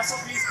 SOPs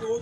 2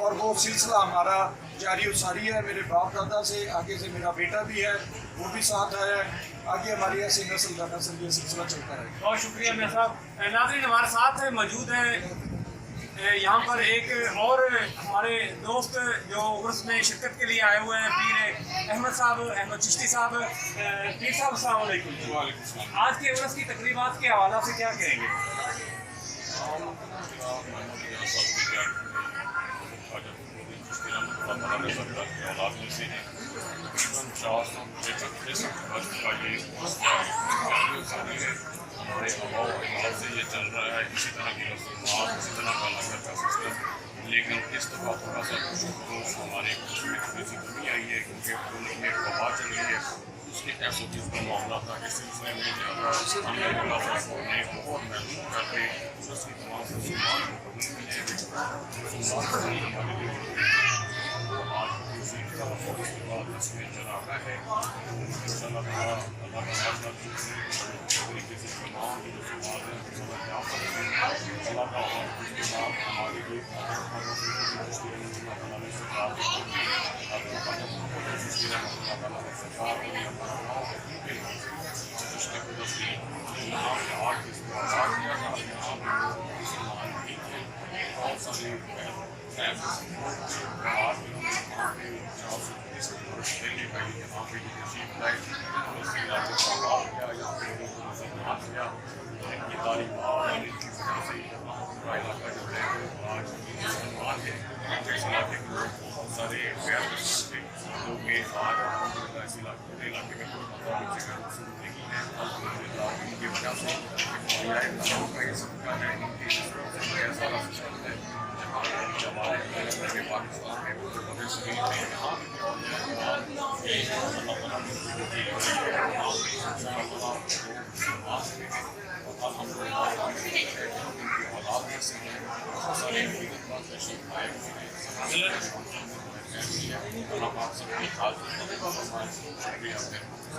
اور وہ سلسلہ ہمارا جاری و ساری ہے. میرے باپ دادا سے آگے سے میرا بیٹا بھی ہے, وہ بھی ساتھ آیا ہے. آگے ہماری ایسی نسل کا نسل یہ سلسلہ چلتا ہے. بہت شکریہ میاں صاحب. ناظرین ہمارے ساتھ موجود ہیں یہاں پر ایک اور ہمارے دوست جو عرس میں شرکت کے لیے آئے ہوئے ہیں, پیر احمد صاحب, احمد چشتی صاحب. پیر صاحب السلام علیکم. وعلیکم السلام. آج کے عرس کی تقریبات کے حوالہ سے کیا کہیں گے؟ ہمارے آباؤ سے یہ چل رہا ہے, اسی طرح کی رسومات, اسی طرح کا لنگر کا سسٹم, لیکن اس دفعہ تھوڑا سا ہمارے اس میں تھوڑی سی کمی آئی ہے کیونکہ ان میں وبا چل رہی ہے. اس کے ایسو چیز کا معاملہ تھا. اس سلسلے میں ہم نے بہت محنت کر کے اس کی تمام رسومات کو قبول کیے. رسومات ہمارے لیے آج اسی کے بعد اس میں چلا ہے. ان شاء اللہ تعالیٰ اللہ کا طریقے سے تمام جو رسومات ہیں اللہ کا ہمارے لیے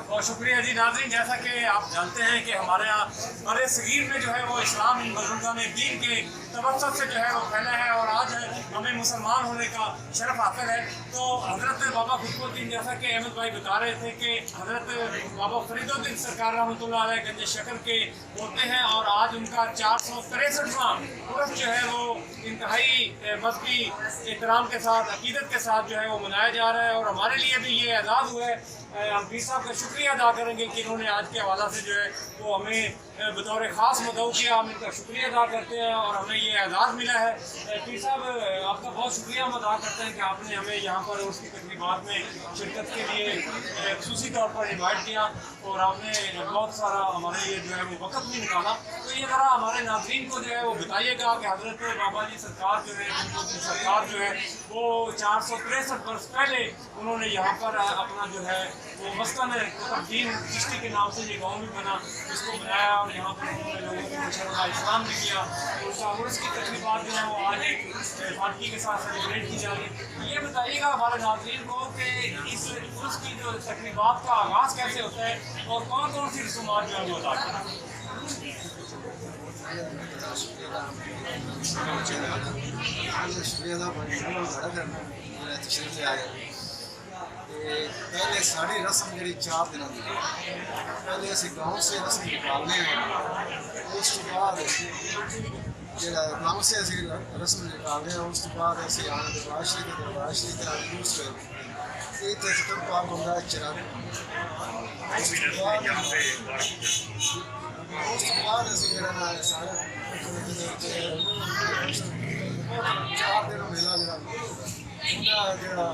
بہت شکریہ جی. ناظرین جیسا کہ آپ جانتے ہیں کہ ہمارے یہاں بر صغیر میں جو ہے وہ اسلام ان بزرگان دین کے توسط سے جو ہے وہ پھیلا ہے اور آج ہمیں مسلمان ہونے کا شرف حاصل ہے. تو حضرت بابا خطب الدین, جیسا کہ احمد بھائی بتا رہے تھے کہ حضرت بابا فرید الدین سرکار رحمۃ اللہ علیہ گنج شکر کے ہوتے ہیں اور آج ان کا 463واں عرس جو ہے وہ انتہائی مذہبی احترام کے ساتھ, عقیدت کے ساتھ جو ہے وہ منایا جا رہا ہے. اور ہمارے لیے بھی یہ اعزاز ہوا ہے. ہم پیر صاحب کا شکریہ ادا کریں گے کہ انہوں نے آج کے حوالہ سے جو ہے وہ ہمیں بطور خاص مدعو کیا. ہم ان کا شکریہ ادا کرتے ہیں اور ہمیں یہ اعزاز ملا ہے. پیر صاحب آپ کا بہت شکریہ ہم ادا کرتے ہیں کہ آپ نے ہمیں یہاں پر اس کی تقریبات میں شرکت کے لیے خصوصی طور پر انوائٹ کیا اور آپ نے بہت سارا ہمارے لیے جو ہے وہ وقت بھی نکالا. تو یہ ذرا ہمارے ناظرین کو جو ہے وہ بتائیے گا کہ حضرت بابا جی سرکار جو ہے سرکار جو ہے وہ 463 برس پہلے انہوں نے یہاں پر اپنا جو ہے وہ مسکن قطب الدین چشتی کے نام سے یہ گاؤں بھی بنا, اس کو بنایا اور یہاں پر انہوں نے لوگوں کو ماشاءاللہ اسلام بھی کیا. اور عرس کی تقریبات جو ہیں وہ آج ایک فاتحی کے ساتھ سیلیبریٹ کی جا رہی ہے. یہ بتائیے گا ہمارے ناظرین کو کہ اس عرس کی جو تقریبات کا آغاز کیسے ہوتا ہے اور کون کون سی رسومات جو ہیں وہ ادا کرتے ہیں. پہلے ساری رسم جی 4 دنوں کی پہلے اِسی گاؤں سے رسم نکالنے ہیں. اس کے بعد جا گاؤں سے اِسی رسم نکالنے ہیں. اس کے بعد ایسے آنے دربار شریف یوز کر یہ تک پاک بندہ چرا. اس کے بعد اِسی نا سارا 4 دن میلہ جڑا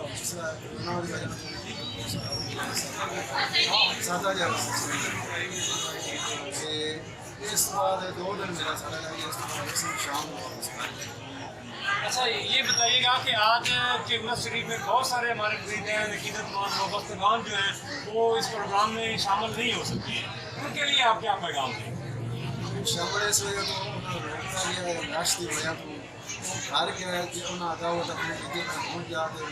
سادہ جا اس بعد 2 دن میرا سارا شام. اچھا یہ بتائیے گا کہ آج کے عرس شریف میں بہت سارے ہمارے مریدین عقیدت مند وابستگان جو ہیں وہ اس پروگرام میں شامل نہیں ہو سکتی ہیں, ان کے لیے آپ کیا پیغام دیں؟ شامل اس وجہ تو ناشتی وجہ تو گھر کے انہیں دعوت اپنے عقیدت میں پہنچ جاتے ہیں.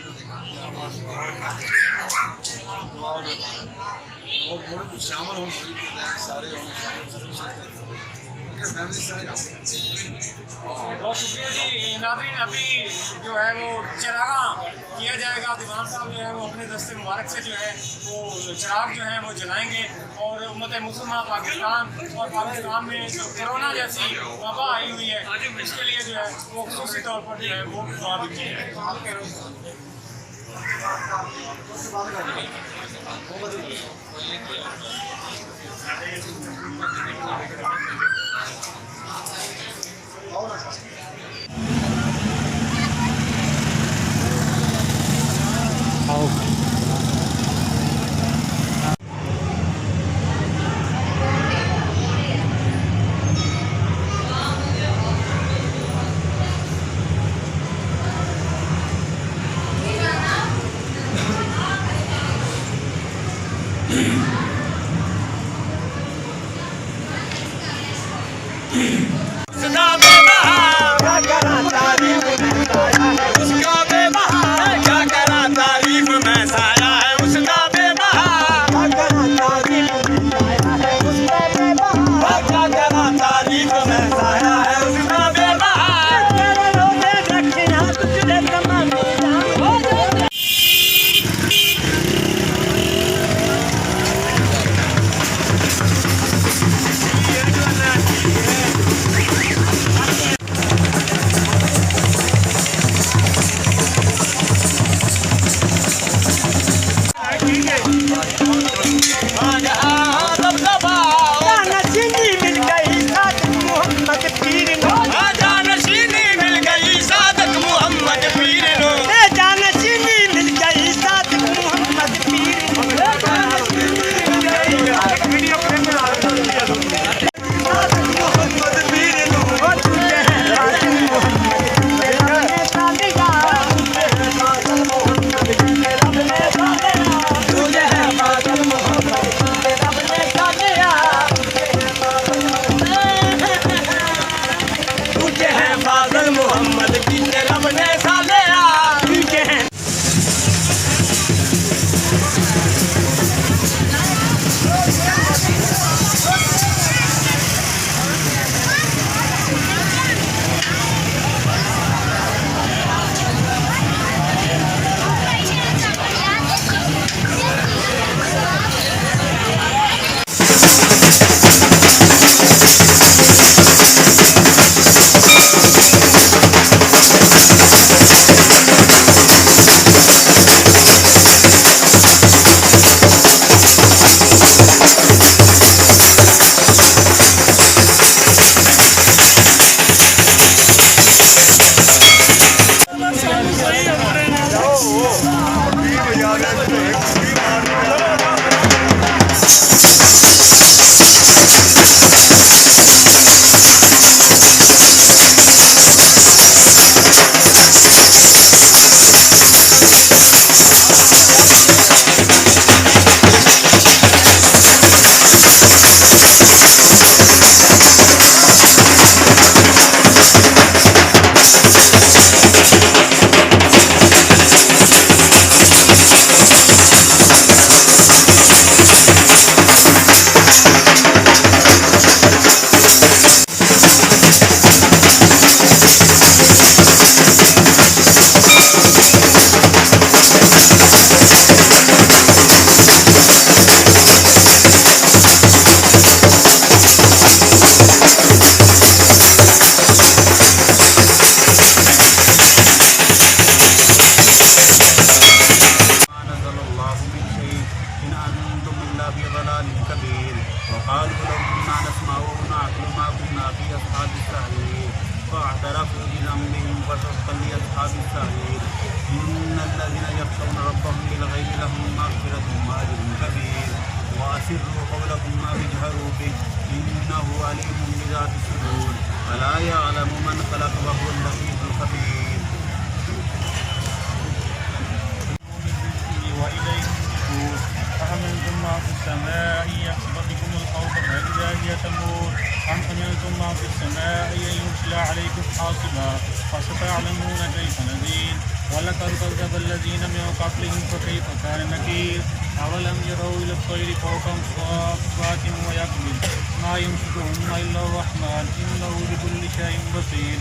وہ مڑ شامل ہوں سارے فیملی سارے بہت شکریہ جی ناظرین. ابھی جو ہے وہ چراغاں کیا جائے گا. دیوان صاحب جو ہے وہ اپنے دست مبارک سے جو ہے وہ چراغ جو ہے وہ جلائیں گے اور امت مسلمہ پاکستان میں جو کرونا جیسی وبا آئی ہوئی ہے اس کے لیے جو ہے وہ خصوصی طور پر جو ہے وہ دعا بھی کی ہے. وأسروا قولكم ما تجهروا به إنه عليم بذات الصدور ألا يعلم من خلق وهو اللطيف الخبير. وإليه النشور أأمنتم ما في السماء يخسف بكم الأرض فإذا هي تمور أم أمنتم ما في السماء أن يرسل عليكم حاصبا فستعلمون كيف نذير ولقد كذب الذين من قبلهم فكيف كان نكير أولم يروا إلى الطير فوقهم صافات ويقبل ما يمسكهن إلا الرحمن إنه بكل شيء بصير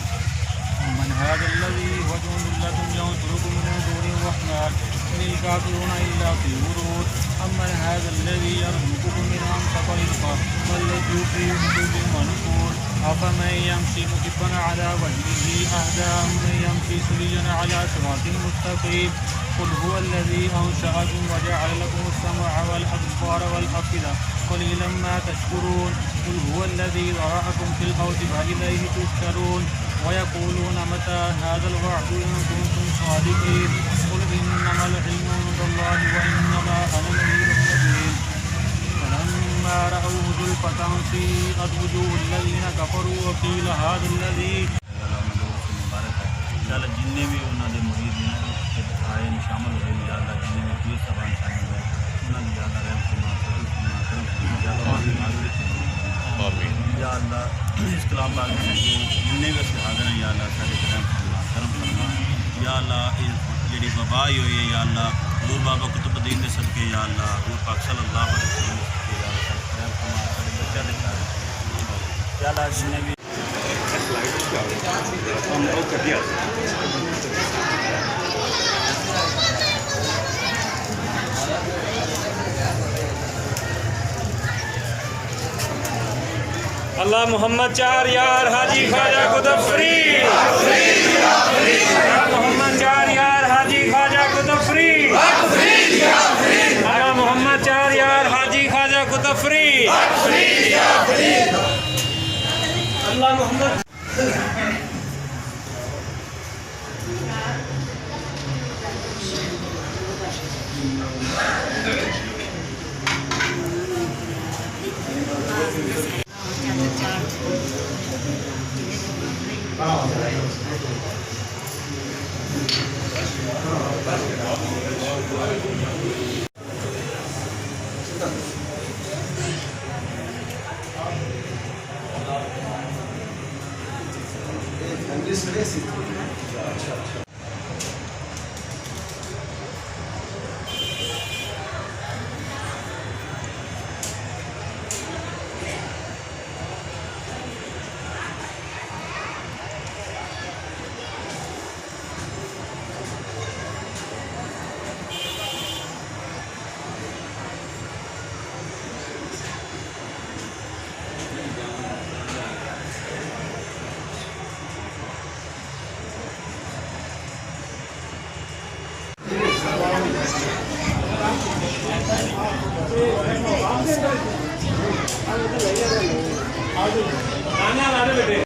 من هذا الذي هو جند لكم ينصركم من دون الرحمن إن الكافرون إلا في غرور أمن هذا الذي يرزقكم من أنفق رزقه والذي في حدود المنصور أفمن يمشي مكبا على وجهه أهدى أمن يمشي سويا على صراط مستقيم قل هو الذي أنشأكم وجعل لكم السمع والأبصار والأفئدة قليلا ما تشكرون قل هو الذي ذرأكم في الأرض فإليه تحشرون ويقولون متى هذا الوعد إن كنتم صادقين قل إنما العلم عند الله وإنما أنا نذير مبين فلما رأوه زلفة سيئت وجوه الذين كفروا وقيل هذا الذي اللہ جننے بھی انہوں نے مرید آئے شامل ہوئے یا اللہ جنہیں بھی پیر صاحبان شامل ہوئے انہوں نے یا اللہ رحم فرما یا اللہ اس کلام باغ میں جنہیں بھی اسے حاضر ہیں یا اللہ سارے رحم فرما کرم فرما یا اللہ جڑی وبا ہوئی ہے یا اللہ حضور بابا قطب الدین کے صدقے یا اللہ حضور پاک صلی اللہ علیہ وسلم کے رحم فرما سارے بچہ دکھا یا اللہ جنہیں بھی اللہ محمد چار یار حاجی خواجہ قطب فرید اللہ محمد چار یار حاجی خواجہ قطب فرید اللہ محمد چار یار حاجی خواجہ قطب فرید اللہ محمد بیٹے